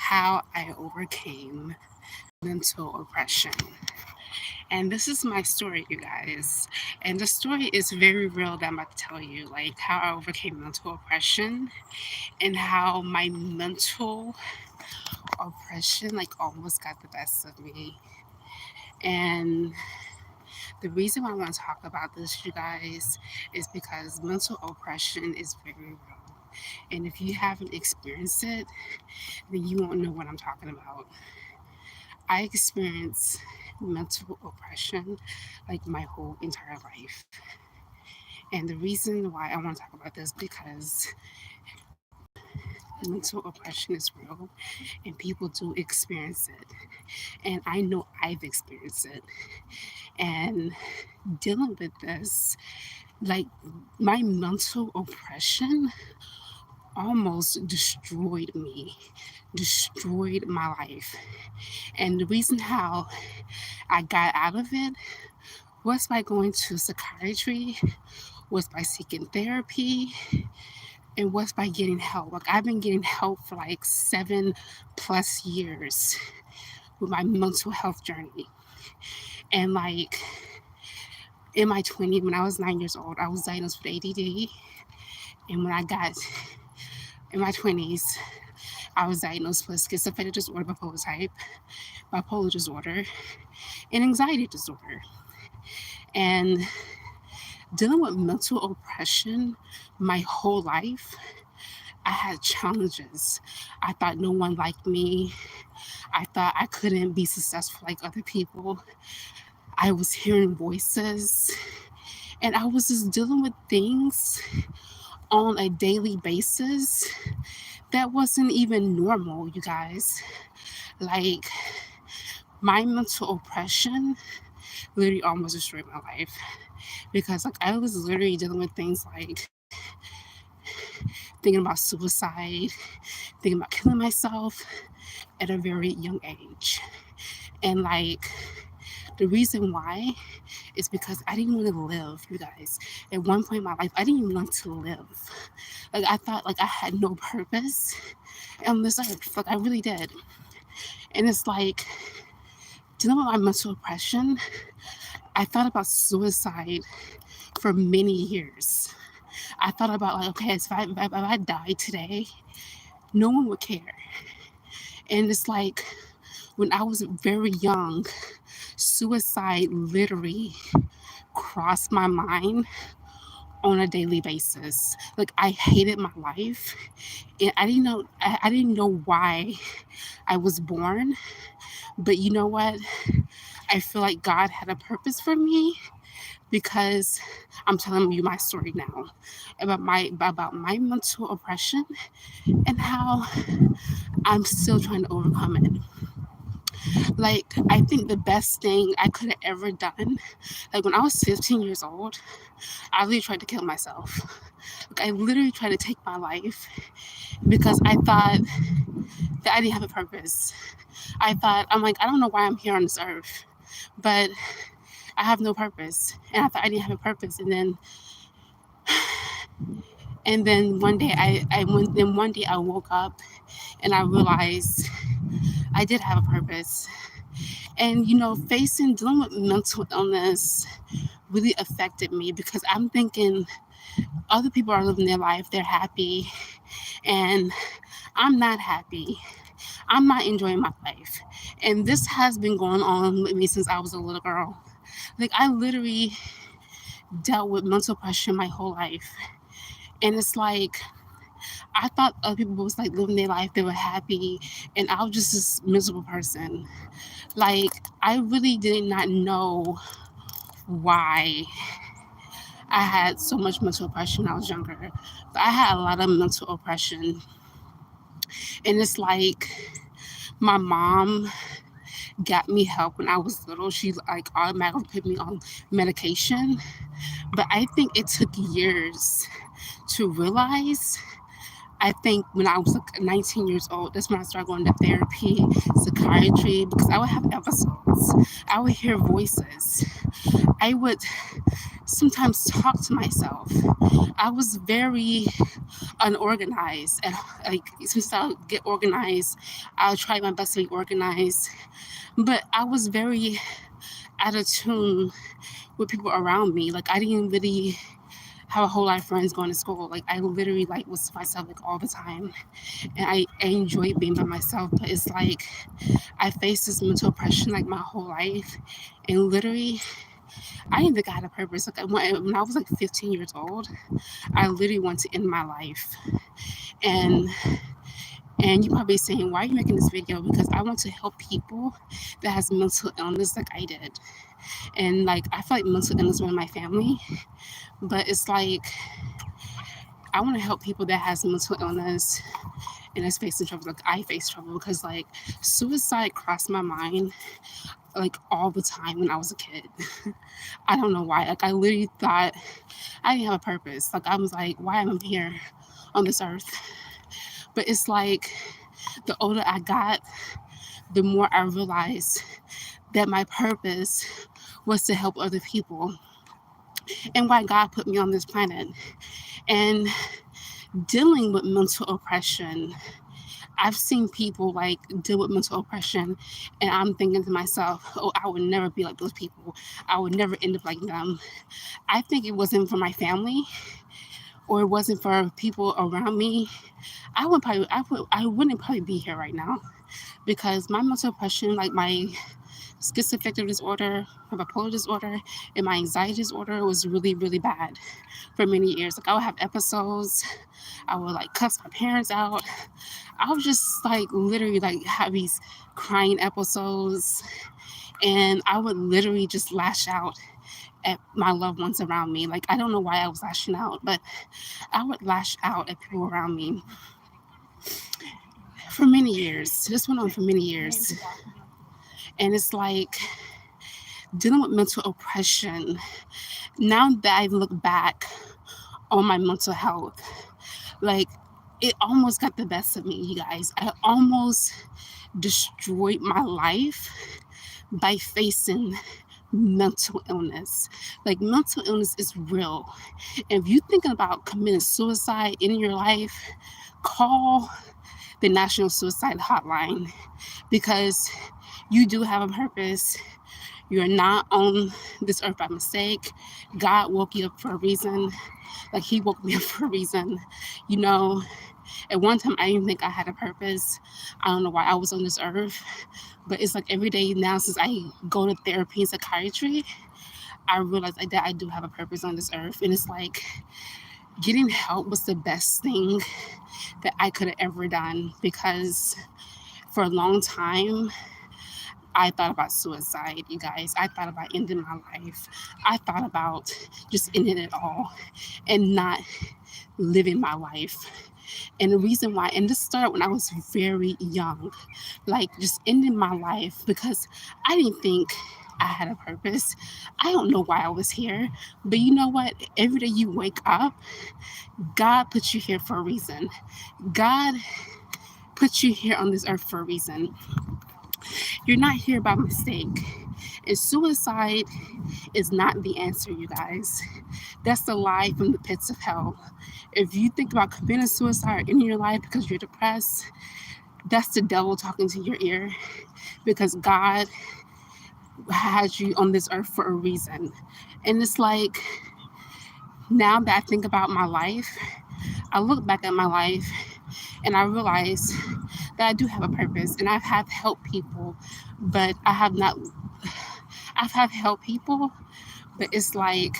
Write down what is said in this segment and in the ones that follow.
how I overcame mental oppression. And this is my story, you guys. And the story is very real that I'm about to tell you, like how I overcame mental oppression and how my mental oppression like almost got the best of me. And the reason why I want to talk about this, you guys, is because mental oppression is very real. And if you haven't experienced it, then you won't know what I'm talking about. I experienced mental oppression like my whole entire life. And the reason why I want to talk about this because mental oppression is real and people do experience it. And I know I've experienced it. And dealing with this, like my mental oppression almost destroyed me, destroyed my life. And the reason how I got out of it was by going to psychiatry, was by seeking therapy, and was by getting help. Like I've been getting help for like 7+ years with my mental health journey. And like in my 20s, when I was 9 years old, I was diagnosed with ADD. And when I got in my 20s, I was diagnosed with schizophrenic disorder, bipolar disorder, and anxiety disorder. And dealing with mental oppression my whole life, I had challenges. I thought no one liked me. I thought I couldn't be successful like other people. I was hearing voices, and I was just dealing with things on a daily basis that wasn't even normal, you guys. Like, my mental oppression literally almost destroyed my life because, like, I was literally dealing with things like thinking about suicide, thinking about killing myself at a very young age. And, like, the reason why is because I didn't want to live, you guys. At one point in my life, I didn't even want to live. Like I thought like I had no purpose on this earth. Like I really did. And it's like dealing with my mental oppression, I thought about suicide for many years. I thought about like, okay, if I died today, no one would care. And it's like when I was very young, suicide literally crossed my mind on a daily basis. Like I hated my life, and I didn't know why I was born. But you know what? I feel like God had a purpose for me because I'm telling you my story now about my mental oppression and how I'm still trying to overcome it. Like I think the best thing I could have ever done, like when I was 15 years old, I literally tried to kill myself. Like I literally tried to take my life because I thought that I didn't have a purpose. I thought I'm like I don't know why I'm here on this earth, but I have no purpose, and I thought I didn't have a purpose. And then one day I woke up and I realized I did have a purpose. And facing dealing with mental illness really affected me because I'm thinking other people are living their life, they're happy, and I'm not happy. I'm not enjoying my life. And this has been going on with me since I was a little girl. Like I literally dealt with mental pressure my whole life. And it's like I thought other people was like living their life, they were happy, and I was just this miserable person. Like I really did not know why I had so much mental oppression when I was younger. But I had a lot of mental oppression. And it's like my mom got me help when I was little. She like automatically put me on medication. But I think it took years to realize. I think when I was like 19 years old, that's when I started going to therapy, psychiatry, because I would have episodes. I would hear voices. I would sometimes talk to myself. I was very unorganized, and like since I'll get organized, I'll try my best to be organized. But I was very out of tune with people around me. Like I didn't really have a whole lot of friends going to school. Like I literally like was to myself like all the time, and I enjoy being by myself. But it's like I faced this mental oppression like my whole life, and literally I didn't think I had a purpose. Like when I was like 15 years old, I literally wanted to end my life. And you probably saying, why are you making this video? Because I want to help people that has mental illness like I did. And like I feel like mental illness was in my family, but it's like I want to help people that has mental illness and is facing trouble. Like I face trouble because like suicide crossed my mind like all the time when I was a kid. I don't know why. Like I literally thought I didn't have a purpose. Like I was like, why am I here on this earth? But it's like the older I got, the more I realized that my purpose was to help other people and why God put me on this planet. And dealing with mental oppression, I've seen people like deal with mental oppression, and I'm thinking to myself, oh, I would never be like those people. I would never end up like them. I think it wasn't for my family or it wasn't for people around me. I wouldn't probably be here right now because my mental oppression, like my schizoaffective disorder, my bipolar disorder, and my anxiety disorder was really, really bad for many years. Like I would have episodes, I would like cuss my parents out. I was just like literally like have these crying episodes, and I would literally just lash out at my loved ones around me. Like I don't know why I was lashing out, but I would lash out at people around me for many years. This went on for many years. And it's like dealing with mental oppression. Now that I look back on my mental health, like it almost got the best of me, you guys. I almost destroyed my life by facing mental illness. Like mental illness is real. And if you're thinking about committing suicide in your life, call the National Suicide Hotline because you do have a purpose. You're not on this earth by mistake. God woke you up for a reason. Like he woke me up for a reason. You know, at one time I didn't think I had a purpose. I don't know why I was on this earth. But it's like every day now since I go to therapy and psychiatry, I realize that I do have a purpose on this earth. And it's like getting help was the best thing that I could have ever done because for a long time, I thought about suicide, you guys. I thought about ending my life. I thought about just ending it all and not living my life. And the reason why, and this started when I was very young, like just ending my life because I didn't think I had a purpose. I don't know why I was here, but you know what? Every day you wake up, God put you here for a reason. God put you here on this earth for a reason. You're not here by mistake. And suicide is not the answer, you guys. That's the lie from the pits of hell. If you think about committing suicide in your life because you're depressed, that's the devil talking to your ear because God has you on this earth for a reason. And it's like, now that I think about my life, I look back at my life and I realize that I do have a purpose and I have helped people, but I've had helped people, but it's like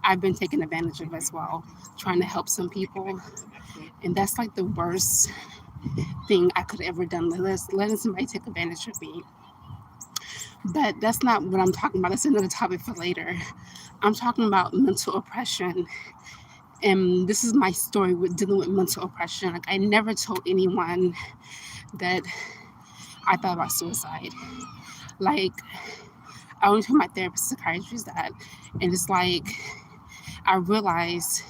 I've been taken advantage of as well, trying to help some people. And that's like the worst thing I could have ever done, letting somebody take advantage of me. But that's not what I'm talking about. That's another topic for later. I'm talking about mental oppression. And this is my story with dealing with mental oppression. Like I never told anyone that I thought about suicide. Like I only told my therapist, psychiatrist that. And it's like I realized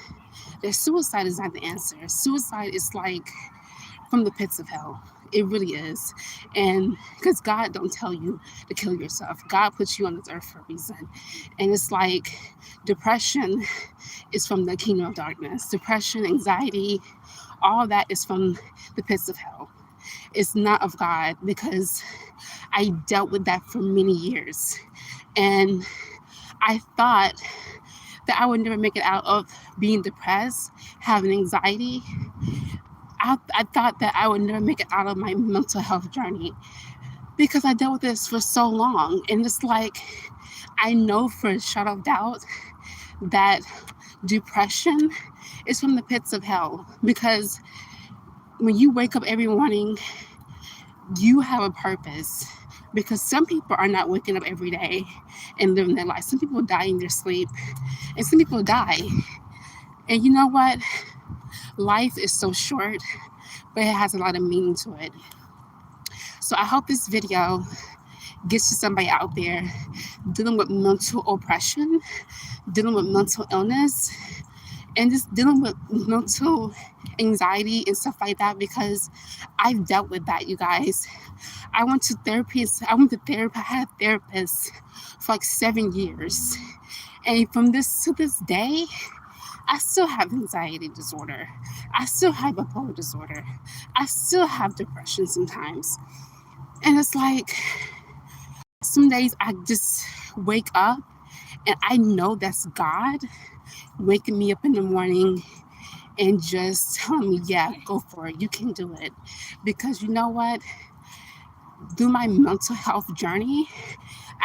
that suicide is not the answer. Suicide is like from the pits of hell. It really is. And because God don't tell you to kill yourself. God puts you on this earth for a reason. And it's like depression is from the kingdom of darkness. Depression, anxiety, all that is from the pits of hell. It's not of God, because I dealt with that for many years. And I thought that I would never make it out of being depressed, having anxiety. I thought that I would never make it out of my mental health journey, because I dealt with this for so long. And it's like, I know for a shadow of doubt that depression is from the pits of hell, because when you wake up every morning, you have a purpose. Because some people are not waking up every day and living their life. Some people die in their sleep, and some people die. And you know what? Life is so short, but it has a lot of meaning to it. So I hope this video gets to somebody out there dealing with mental oppression, dealing with mental illness, and just dealing with mental anxiety and stuff like that, because I've dealt with that, you guys. I went to therapists. I had a therapist for like 7 years. And from this to this day, I still have anxiety disorder. I still have bipolar disorder. I still have depression sometimes. And it's like, some days I just wake up and I know that's God waking me up in the morning and just telling me, yeah, go for it. You can do it. Because you know what? Through my mental health journey,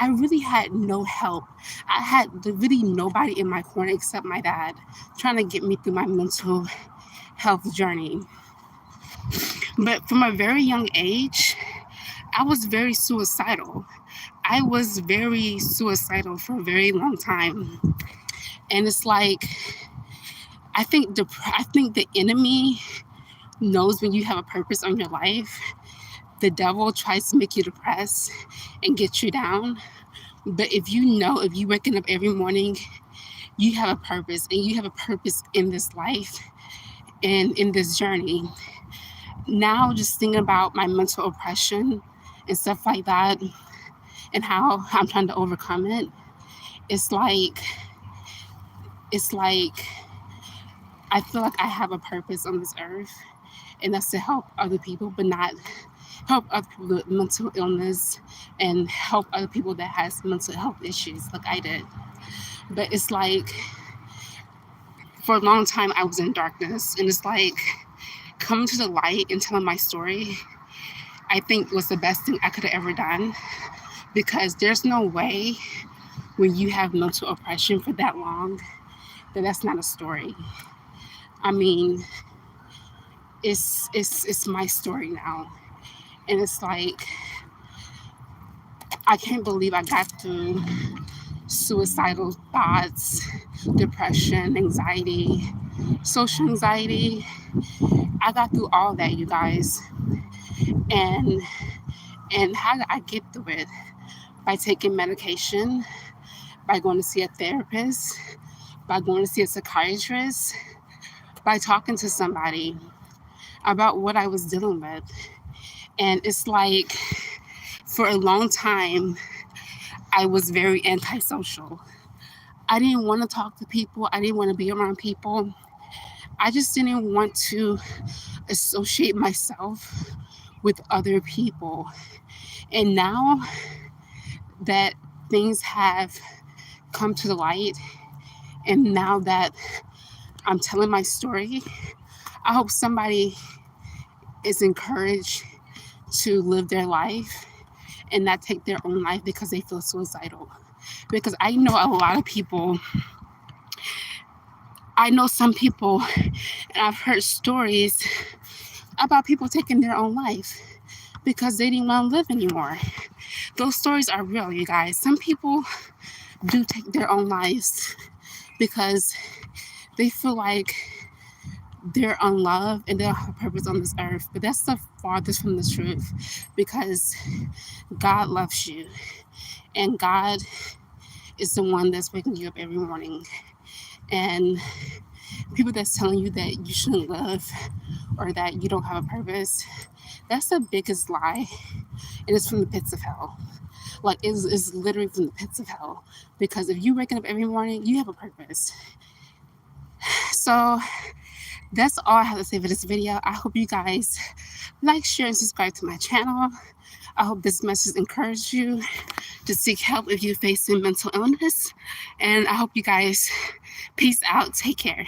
I really had no help. I had really nobody in my corner except my dad trying to get me through my mental health journey. But from a very young age, I was very suicidal. I was very suicidal for a very long time. And it's like, I think the enemy knows when you have a purpose on your life. The devil tries to make you depressed and get you down. But if you're waking up every morning, you have a purpose, and you have a purpose in this life and in this journey. Now, just thinking about my mental oppression and stuff like that, and how I'm trying to overcome it, it's like I feel like I have a purpose on this earth, and that's to help other people, but not help other people with mental illness and help other people that has mental health issues like I did. But it's like, for a long time I was in darkness, and it's like, coming to the light and telling my story, I think was the best thing I could have ever done, because there's no way when you have mental oppression for that long that's not a story. I mean, it's my story now, and it's like, I can't believe I got through suicidal thoughts, depression, anxiety, social anxiety. I got through all that, you guys. And how did I get through it? By taking medication, by going to see a therapist, by going to see a psychiatrist, by talking to somebody about what I was dealing with. And it's like, for a long time, I was very antisocial. I didn't want to talk to people. I didn't want to be around people. I just didn't want to associate myself with other people. And now that things have come to the light, and now that I'm telling my story, I hope somebody is encouraged to live their life and not take their own life because they feel suicidal. Because I know a lot of people, I know some people, and I've heard stories about people taking their own life because they didn't want to live anymore. Those stories are real, you guys. Some people do take their own lives because they feel like they're unloved and they don't have a purpose on this earth. But that's the farthest from the truth, because God loves you, and God is the one that's waking you up every morning. And people that's telling you that you shouldn't live or that you don't have a purpose, That's the biggest lie, and it's from the pits of hell. Like it's literally from the pits of hell. Because if you're waking up every morning, you have a purpose. So that's all I have to say for this video. I hope you guys like, share, and subscribe to my channel. I hope this message encouraged you to seek help if you're facing mental illness. And I hope you guys peace out. Take care.